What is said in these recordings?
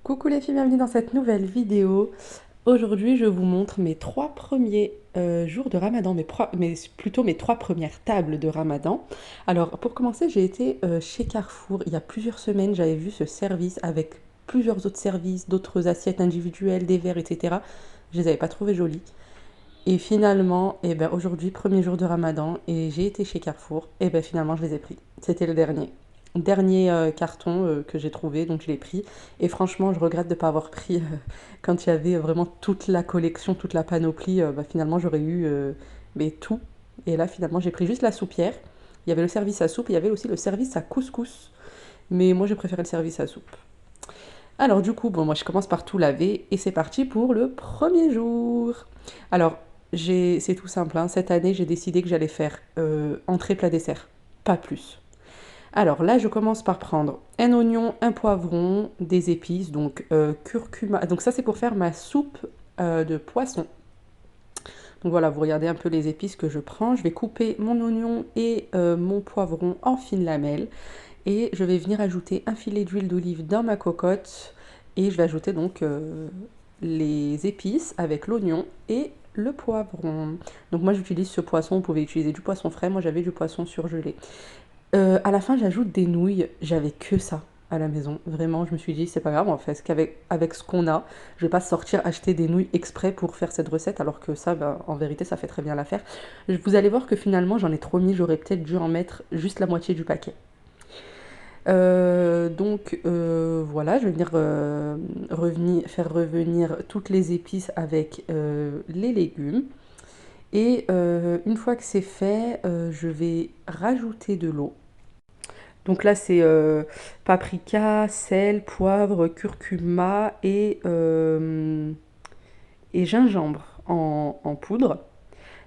Coucou les filles, bienvenue dans cette nouvelle vidéo. Aujourd'hui, je vous montre mes 3 premiers jours de Ramadan, plutôt mes 3 premières tables de Ramadan. Alors, pour commencer, j'ai été chez Carrefour il y a plusieurs semaines. J'avais vu ce service avec plusieurs autres services, d'autres assiettes individuelles, des verres, etc. Je les avais pas trouvés jolis. Et finalement, aujourd'hui, premier jour de Ramadan, et j'ai été chez Carrefour, et ben finalement, je les ai pris. C'était le dernier carton que j'ai trouvé, donc je l'ai pris. Et franchement, je regrette de ne pas avoir pris quand il y avait vraiment toute la collection, toute la panoplie. Finalement, j'aurais eu mais tout. Et là, finalement, j'ai pris juste la soupière. Il y avait le service à soupe, il y avait aussi le service à couscous. Mais moi, j'ai préféré le service à soupe. Alors du coup, bon, moi, je commence par tout laver et c'est parti pour le premier jour. Alors, c'est tout simple, hein. Cette année, j'ai décidé que j'allais faire entrée, plat, dessert. Pas plus. Alors là, je commence par prendre un oignon, un poivron, des épices, donc curcuma. Donc ça, c'est pour faire ma soupe de poisson. Donc voilà, vous regardez un peu les épices que je prends. Je vais couper mon oignon et mon poivron en fines lamelles. Et je vais venir ajouter un filet d'huile d'olive dans ma cocotte. Et je vais ajouter donc les épices avec l'oignon et le poivron. Donc moi, j'utilise ce poisson. Vous pouvez utiliser du poisson frais. Moi, j'avais du poisson surgelé. À la fin, j'ajoute des nouilles. J'avais que ça à la maison. Vraiment, je me suis dit, c'est pas grave, en fait, avec ce qu'on a, je vais pas sortir acheter des nouilles exprès pour faire cette recette, alors que ça, en vérité, ça fait très bien l'affaire. Vous allez voir que finalement, j'en ai trop mis, j'aurais peut-être dû en mettre juste la moitié du paquet. Voilà, je vais venir faire revenir toutes les épices avec les légumes. Et une fois que c'est fait, je vais rajouter de l'eau. Donc là, c'est paprika, sel, poivre, curcuma et gingembre en poudre.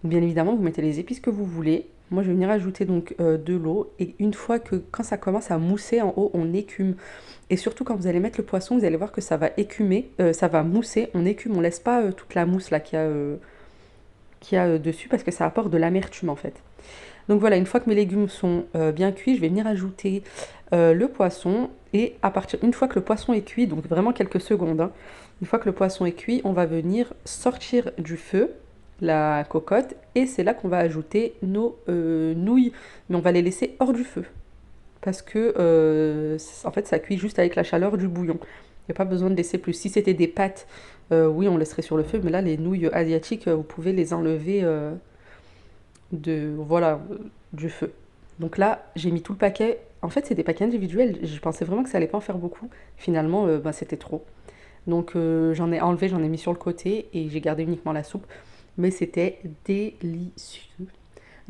Bien évidemment, vous mettez les épices que vous voulez. Moi, je vais venir ajouter donc de l'eau. Et une fois que, quand ça commence à mousser en haut, on écume. Et surtout, quand vous allez mettre le poisson, vous allez voir que ça va écumer, ça va mousser. On écume, on laisse pas toute la mousse là qu'il y a dessus parce que ça apporte de l'amertume en fait. Donc voilà, une fois que mes légumes sont bien cuits, je vais venir ajouter le poisson. Et une fois que le poisson est cuit, donc vraiment quelques secondes, hein, une fois que le poisson est cuit, on va venir sortir du feu la cocotte et c'est là qu'on va ajouter nos nouilles. Mais on va les laisser hors du feu parce que en fait ça cuit juste avec la chaleur du bouillon. Il n'y a pas besoin de laisser plus. Si c'était des pâtes, oui, on laisserait sur le feu, mais là, les nouilles asiatiques, vous pouvez les enlever voilà, du feu. Donc là, j'ai mis tout le paquet. En fait, c'est des paquets individuels. Je pensais vraiment que ça allait pas en faire beaucoup. Finalement, c'était trop. Donc j'en ai enlevé, j'en ai mis sur le côté et j'ai gardé uniquement la soupe. Mais c'était délicieux.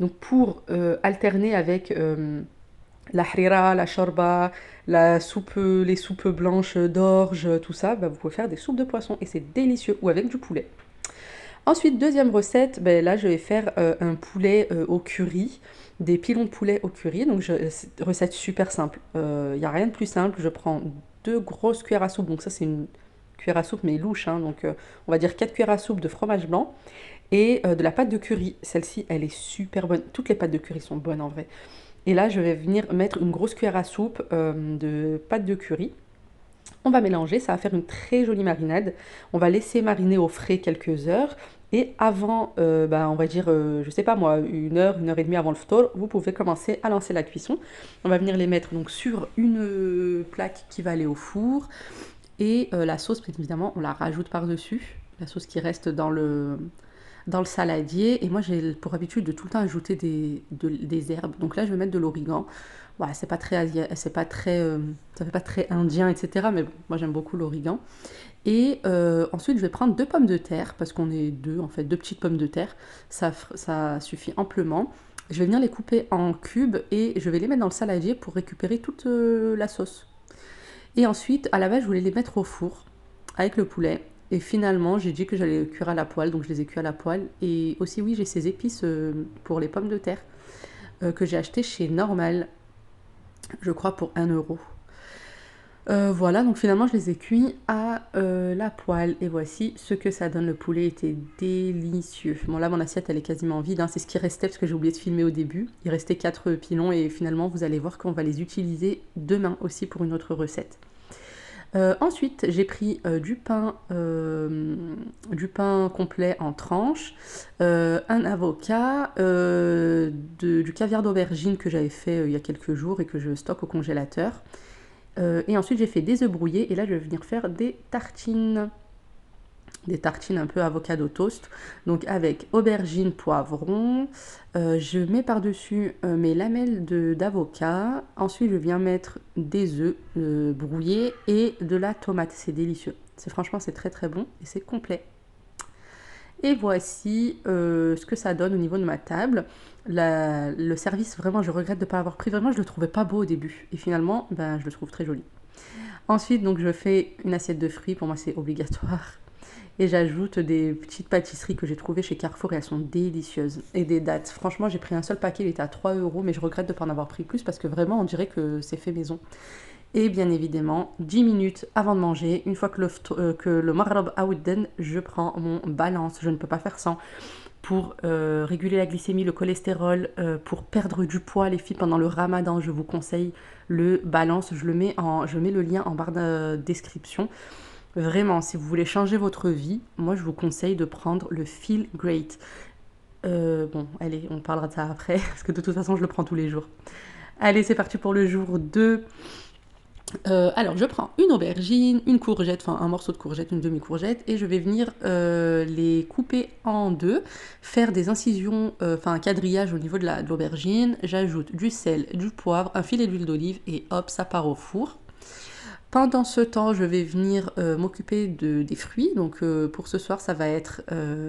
Donc pour alterner avec la harira, la shorba, la soupe, les soupes blanches d'orge, tout ça, vous pouvez faire des soupes de poisson et c'est délicieux ou avec du poulet. Ensuite, deuxième recette, là je vais faire un poulet au curry, des pilons de poulet au curry. Donc recette super simple. Il n'y a rien de plus simple. Je prends 2 grosses cuillères à soupe. Donc ça c'est une cuillère à soupe mais louche, hein, donc on va dire 4 cuillères à soupe de fromage blanc et de la pâte de curry. Celle-ci elle est super bonne. Toutes les pâtes de curry sont bonnes en vrai. Et là je vais venir mettre une grosse cuillère à soupe de pâte de curry. On va mélanger, ça va faire une très jolie marinade. On va laisser mariner au frais quelques heures. Et avant, on va dire, je sais pas moi, 1 heure et demie avant le ftour, vous pouvez commencer à lancer la cuisson. On va venir les mettre donc sur une plaque qui va aller au four. Et la sauce, bien évidemment, on la rajoute par-dessus. La sauce qui reste dans le saladier. Et moi, j'ai pour habitude de tout le temps ajouter des herbes. Donc là, je vais mettre de l'origan. Voilà, c'est pas très c'est pas très, ça fait pas très indien, etc. Mais bon, moi, j'aime beaucoup l'origan. Et ensuite, je vais prendre 2 pommes de terre, parce qu'on est deux, en fait, 2 petites pommes de terre. Ça suffit amplement. Je vais venir les couper en cubes et je vais les mettre dans le saladier pour récupérer toute la sauce. Et ensuite, à la base, je voulais les mettre au four avec le poulet. Et finalement, j'ai dit que j'allais cuire à la poêle, donc je les ai cuits à la poêle. Et aussi, oui, j'ai ces épices pour les pommes de terre que j'ai achetées chez Normal, je crois pour 1 euro. Voilà, donc finalement, je les ai cuits à la poêle. Et voici ce que ça donne. Le poulet était délicieux. Bon, là, mon assiette, elle est quasiment vide, hein. C'est ce qui restait parce que j'ai oublié de filmer au début. Il restait 4 pilons et finalement, vous allez voir qu'on va les utiliser demain aussi pour une autre recette. Ensuite, j'ai pris du pain complet en tranches, un avocat, du caviar d'aubergine que j'avais fait il y a quelques jours et que je stocke au congélateur. Et ensuite, j'ai fait des œufs brouillés et là, je vais venir faire des tartines. Des tartines un peu avocado toast, donc avec aubergine, poivron. Je mets par-dessus mes lamelles d'avocat. Ensuite, je viens mettre des œufs brouillés et de la tomate. C'est délicieux. Franchement, c'est très très bon et c'est complet. Et voici ce que ça donne au niveau de ma table. Le service, vraiment, je regrette de ne pas l'avoir pris. Vraiment, je le trouvais pas beau au début. Et finalement, ben, je le trouve très joli. Ensuite, donc, je fais une assiette de fruits. Pour moi, c'est obligatoire. Et j'ajoute des petites pâtisseries que j'ai trouvées chez Carrefour et elles sont délicieuses. Et des dattes. Franchement, j'ai pris un seul paquet, il était à 3 euros, mais je regrette de ne pas en avoir pris plus parce que vraiment, on dirait que c'est fait maison. Et bien évidemment, 10 minutes avant de manger, une fois que le marab aouden, je prends mon balance. Je ne peux pas faire sans. Pour réguler la glycémie, le cholestérol, pour perdre du poids, les filles, pendant le ramadan, je vous conseille le balance. Je mets le lien en barre de description. Vraiment, si vous voulez changer votre vie, moi je vous conseille de prendre le Feel Great. Bon, allez, on parlera de ça après, parce que de toute façon je le prends tous les jours. Allez, c'est parti pour le jour 2. Alors, je prends une aubergine, une courgette, enfin un morceau de courgette, une demi-courgette, et je vais venir les couper en deux, faire des incisions, enfin un quadrillage au niveau de l'aubergine. J'ajoute du sel, du poivre, un filet d'huile d'olive, et hop, ça part au four. Pendant ce temps, je vais venir m'occuper des fruits. Donc pour ce soir, ça va être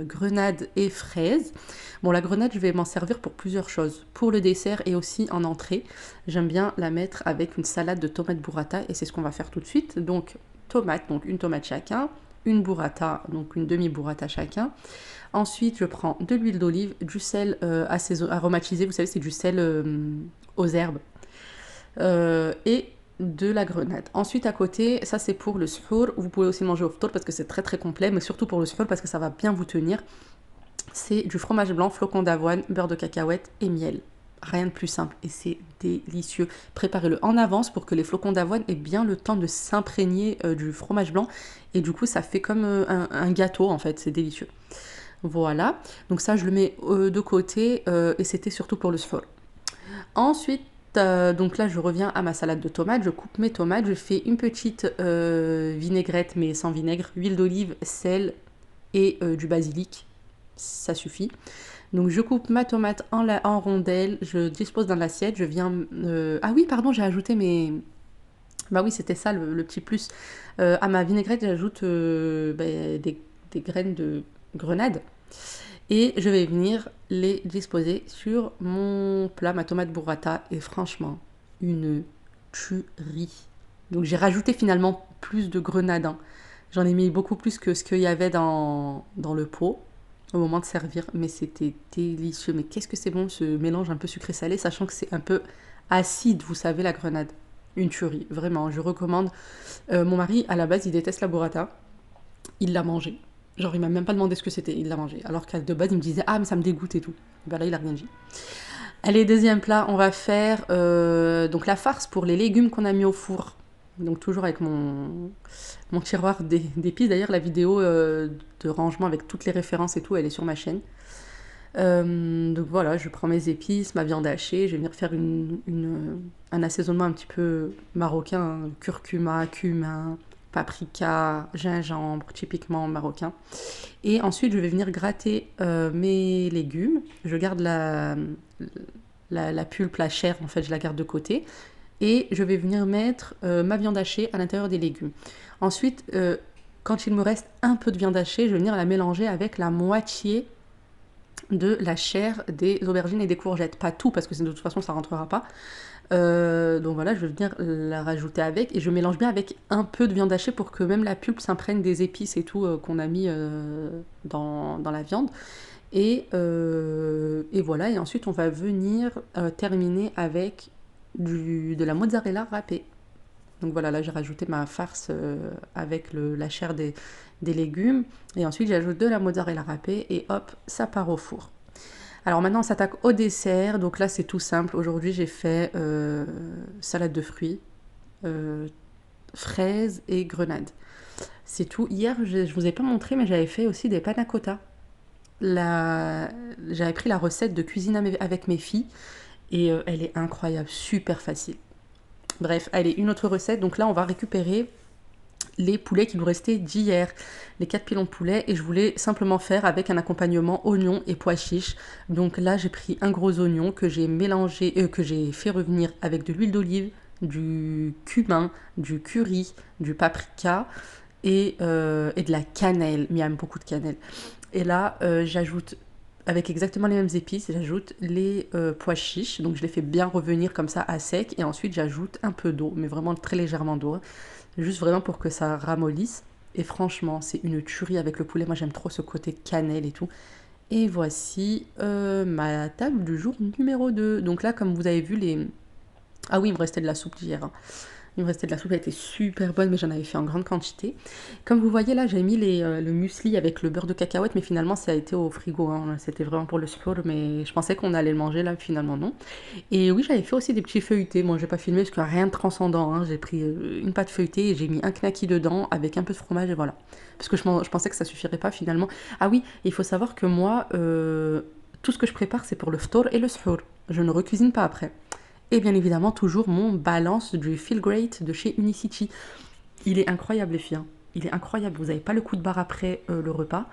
grenade et fraises. Bon, la grenade, je vais m'en servir pour plusieurs choses. Pour le dessert et aussi en entrée. J'aime bien la mettre avec une salade de tomates burrata et c'est ce qu'on va faire tout de suite. Donc tomates, donc une tomate chacun, une burrata, donc une demi-burrata chacun. Ensuite, je prends de l'huile d'olive, du sel aromatisé, vous savez, c'est du sel aux herbes. Et de la grenade. Ensuite à côté, ça c'est pour le suhour. Vous pouvez aussi manger au ftour parce que c'est très très complet, mais surtout pour le suhour parce que ça va bien vous tenir. C'est du fromage blanc, flocons d'avoine, beurre de cacahuète et miel. Rien de plus simple et c'est délicieux. Préparez-le en avance pour que les flocons d'avoine aient bien le temps de s'imprégner du fromage blanc et du coup ça fait comme un gâteau en fait, c'est délicieux. Voilà, donc ça je le mets de côté et c'était surtout pour le suhour. Ensuite, donc là, je reviens à ma salade de tomates. Je coupe mes tomates. Je fais une petite vinaigrette, mais sans vinaigre. Huile d'olive, sel et du basilic. Ça suffit. Donc, je coupe ma tomate en rondelles. Je dispose dans l'assiette. Je viens... Ah oui, pardon, j'ai ajouté mes... Bah oui, c'était ça le petit plus. À ma vinaigrette, j'ajoute des graines de grenade. Et je vais venir les disposer sur mon plat, ma tomate burrata. Et franchement, une tuerie. Donc j'ai rajouté finalement plus de grenade. Hein. J'en ai mis beaucoup plus que ce qu'il y avait dans le pot au moment de servir. Mais c'était délicieux. Mais qu'est-ce que c'est bon ce mélange un peu sucré-salé, sachant que c'est un peu acide, vous savez, la grenade. Une tuerie, vraiment, je recommande. Mon mari, à la base, il déteste la burrata. Il l'a mangé. Genre, il m'a même pas demandé ce que c'était, il l'a mangé. Alors qu'à de base, il me disait, ah, mais ça me dégoûte et tout. Ben là, il a rien dit. Allez, deuxième plat, on va faire donc la farce pour les légumes qu'on a mis au four. Donc, toujours avec mon tiroir d'épices. D'ailleurs, la vidéo de rangement avec toutes les références et tout, elle est sur ma chaîne. Donc voilà, je prends mes épices, ma viande hachée, je vais venir faire un assaisonnement un petit peu marocain, hein, curcuma, cumin, paprika, gingembre, typiquement marocain. Et ensuite, je vais venir gratter mes légumes. Je garde la pulpe, la chair, en fait, je la garde de côté. Et je vais venir mettre ma viande hachée à l'intérieur des légumes. Ensuite, quand il me reste un peu de viande hachée, je vais venir la mélanger avec la moitié de la chair des aubergines et des courgettes. Pas tout, parce que de toute façon, ça ne rentrera pas. Donc voilà, je vais venir la rajouter avec et je mélange bien avec un peu de viande hachée pour que même la pulpe s'imprègne des épices et tout qu'on a mis dans la viande. Et voilà, et ensuite on va venir terminer avec de la mozzarella râpée. Donc voilà, là j'ai rajouté ma farce avec la chair des légumes. Et ensuite j'ajoute de la mozzarella râpée et hop, ça part au four. Alors maintenant on s'attaque au dessert. Donc là c'est tout simple. Aujourd'hui j'ai fait salade de fruits, fraises et grenades. C'est tout. Hier, je vous ai pas montré, mais j'avais fait aussi des panna cotta. J'avais pris la recette de cuisine avec mes filles et elle est incroyable, super facile. Bref, allez, une autre recette. Donc là, on va récupérer les poulets qui nous restaient d'hier, les 4 pilons de poulet, et je voulais simplement faire avec un accompagnement oignon et pois chiches. Donc là, j'ai pris un gros oignon que j'ai mélangé, que j'ai fait revenir avec de l'huile d'olive, du cumin, du curry, du paprika et de la cannelle. Miam, beaucoup de cannelle. Et là, j'ajoute avec exactement les mêmes épices, j'ajoute les pois chiches. Donc je les fais bien revenir comme ça à sec. Et ensuite, j'ajoute un peu d'eau, mais vraiment très légèrement d'eau. Juste vraiment pour que ça ramollisse. Et franchement, c'est une tuerie avec le poulet. Moi, j'aime trop ce côté cannelle et tout. Et voici ma table du jour numéro 2. Donc là, comme vous avez vu, les... Ah oui, il me restait de la soupe d'hier, hein. Il me restait de la soupe, elle était super bonne, mais j'en avais fait en grande quantité. Comme vous voyez là, j'ai mis le muesli avec le beurre de cacahuète, mais finalement ça a été au frigo, hein. C'était vraiment pour le sport, mais je pensais qu'on allait le manger là, finalement non. Et oui, j'avais fait aussi des petits feuilletés. Moi, j'ai pas filmé parce qu'il n'y a rien de transcendant, hein. J'ai pris une pâte feuilletée et j'ai mis un knacky dedans avec un peu de fromage et voilà. Parce que je pensais que ça suffirait pas finalement. Ah oui, il faut savoir que moi, tout ce que je prépare, c'est pour le ftour et le suhour. Je ne recuisine pas après. Et bien évidemment, toujours mon balance du Feel Great de chez Unicity. Il est incroyable, les filles, hein. Il est incroyable. Vous n'avez pas le coup de barre après le repas.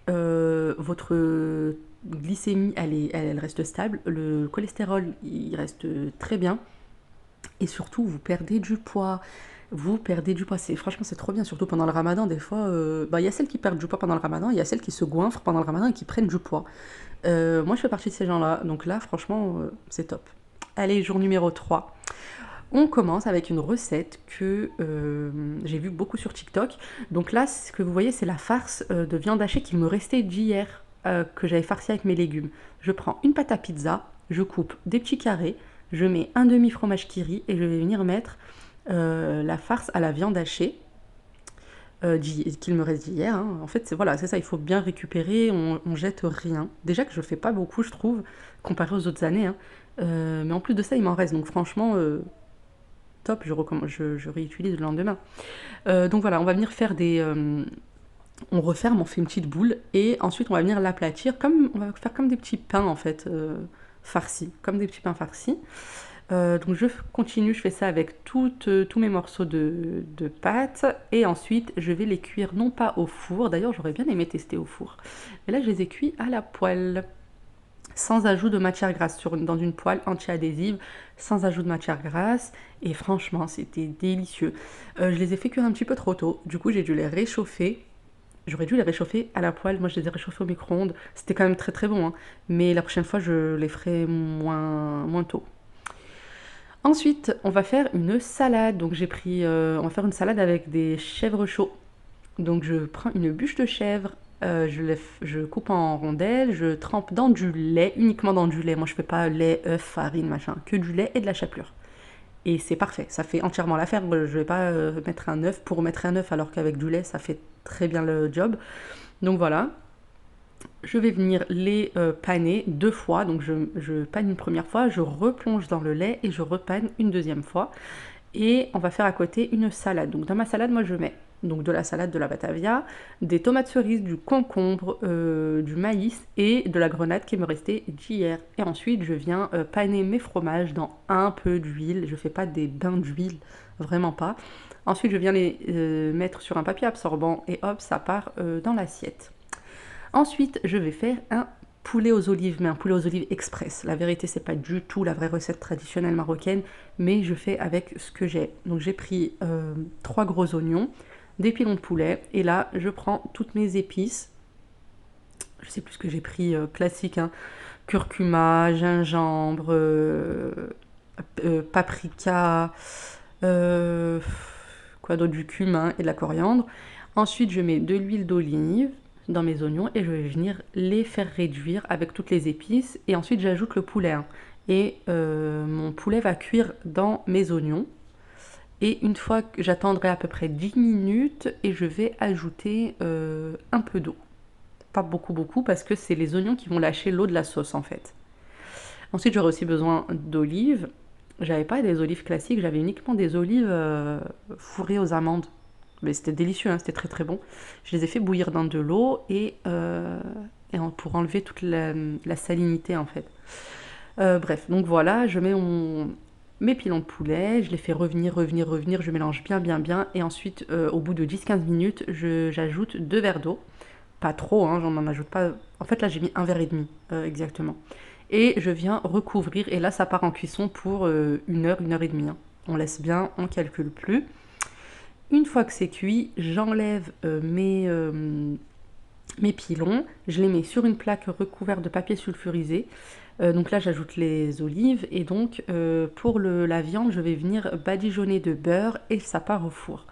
Votre glycémie, elle reste stable. Le cholestérol, il reste très bien. Et surtout, vous perdez du poids. Vous perdez du poids. Franchement, c'est trop bien, surtout pendant le ramadan. Des fois, bah, y a celles qui perdent du poids pendant le ramadan, il y a celles qui se goinfrent pendant le ramadan et qui prennent du poids. Moi, je fais partie de ces gens-là. Donc là, franchement, c'est top. Allez, jour numéro 3. On commence avec une recette que j'ai vue beaucoup sur TikTok. Donc là, ce que vous voyez, c'est la farce de viande hachée qui me restait d'hier, que j'avais farci avec mes légumes. Je prends une pâte à pizza, je coupe des petits carrés, je mets un demi fromage kiri et je vais venir mettre la farce à la viande hachée qu'il me reste d'hier, hein. En fait, voilà, c'est ça, il faut bien récupérer, on jette rien. Déjà que je fais pas beaucoup, je trouve, comparé aux autres années, hein. Mais en plus de ça, il m'en reste, donc franchement, top, je réutilise le lendemain. Donc voilà, on va venir faire on referme, on fait une petite boule, et ensuite on va venir l'aplatir, on va faire comme des petits pains, en fait, farcis, comme des petits pains farcis. Donc je continue, je fais ça avec tous mes morceaux de pâte et ensuite je vais les cuire non pas au four, d'ailleurs j'aurais bien aimé tester au four, mais là je les ai cuits à la poêle, sans ajout de matière grasse, dans une poêle anti-adhésive, sans ajout de matière grasse, et franchement c'était délicieux. Je les ai fait cuire un petit peu trop tôt, du coup j'ai dû les réchauffer. J'aurais dû les réchauffer à la poêle, moi je les ai réchauffés au micro-ondes, c'était quand même très très bon, hein. Mais la prochaine fois je les ferai moins tôt. Ensuite, on va faire une salade. Donc on va faire une salade avec des chèvres chauds. Donc je prends une bûche de chèvre, je coupe en rondelles, je trempe dans du lait, uniquement dans du lait. Moi je fais pas lait, œuf, farine, machin, que du lait et de la chapelure. Et c'est parfait, ça fait entièrement l'affaire. Je vais pas mettre un œuf pour mettre un œuf alors qu'avec du lait ça fait très bien le job. Donc voilà. Je vais venir les paner 2 fois, donc je panne une première fois, je replonge dans le lait et je repanne une deuxième fois. Et on va faire à côté une salade. Donc dans ma salade, moi je mets donc de la salade de la batavia, des tomates cerises, du concombre, du maïs et de la grenade qui me restait d'hier. Et ensuite je viens paner mes fromages dans un peu d'huile. Je fais pas des bains d'huile, vraiment pas. Ensuite je viens les mettre sur un papier absorbant et hop, ça part dans l'assiette. Ensuite, je vais faire un poulet aux olives, mais un poulet aux olives express. La vérité, c'est pas du tout la vraie recette traditionnelle marocaine, mais je fais avec ce que j'ai. Donc j'ai pris 3 gros oignons, des pilons de poulet, et là, je prends toutes mes épices. Je sais plus ce que j'ai pris, classique, hein. Curcuma, gingembre, paprika, quoi d'autre, du cumin et de la coriandre. Ensuite, je mets de l'huile d'olive dans mes oignons et je vais venir les faire réduire avec toutes les épices. Et ensuite, j'ajoute le poulet, hein. Et mon poulet va cuire dans mes oignons. Et une fois que j'attendrai à peu près 10 minutes et je vais ajouter un peu d'eau. Pas beaucoup parce que c'est les oignons qui vont lâcher l'eau de la sauce en fait. Ensuite, j'aurai aussi besoin d'olives. j'avais pas des olives classiques, j'avais uniquement des olives fourrées aux amandes. Mais c'était délicieux, hein, c'était très très bon. Je les ai fait bouillir dans de l'eau pour enlever toute la salinité en fait. Bref, donc voilà, je mets mes pilons de poulet, je les fais revenir, revenir, revenir, je mélange bien, bien, bien. Et ensuite, au bout de 10-15 minutes, j'ajoute 2 verres d'eau. Pas trop, hein, j'en en ajoute pas. En fait, là, j'ai mis un verre et demi, exactement. Et je viens recouvrir, et là, ça part en cuisson pour 1 heure et demie, hein. On laisse bien, on calcule plus. Une fois que c'est cuit, j'enlève mes pilons, je les mets sur une plaque recouverte de papier sulfurisé. Donc là, j'ajoute les olives et donc pour la viande, je vais venir badigeonner de beurre et ça part au four.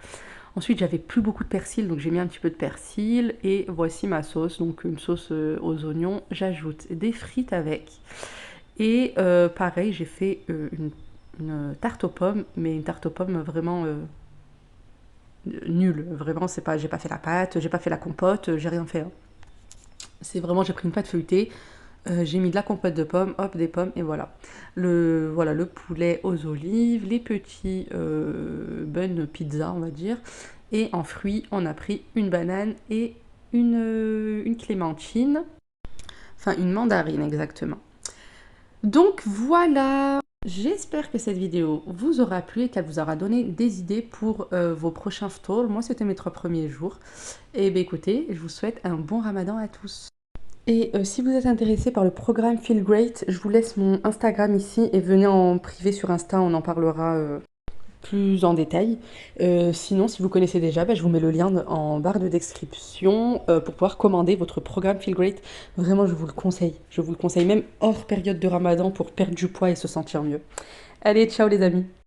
Ensuite, j'avais plus beaucoup de persil, donc j'ai mis un petit peu de persil et voici ma sauce, donc une sauce aux oignons. J'ajoute des frites avec et pareil, j'ai fait une tarte aux pommes, mais une tarte aux pommes vraiment nulle. Vraiment, c'est pas, j'ai pas fait la pâte, j'ai pas fait la compote, j'ai rien fait, hein. C'est vraiment, j'ai pris une pâte feuilletée, j'ai mis de la compote de pommes, hop, des pommes, et voilà. Voilà, le poulet aux olives, les petits buns pizza, on va dire. Et en fruits, on a pris une banane et une clémentine. Enfin, une mandarine, exactement. Donc voilà, j'espère que cette vidéo vous aura plu et qu'elle vous aura donné des idées pour vos prochains ftors. Moi, c'était mes 3 premiers jours. Et bien écoutez, je vous souhaite un bon ramadan à tous. Et si vous êtes intéressé par le programme Feel Great, je vous laisse mon Instagram ici et venez en privé sur Insta, on en parlera plus en détail. Sinon, si vous connaissez déjà, bah, je vous mets le lien en barre de description pour pouvoir commander votre programme Feel Great. Vraiment, je vous le conseille. Je vous le conseille même hors période de Ramadan pour perdre du poids et se sentir mieux. Allez, ciao les amis!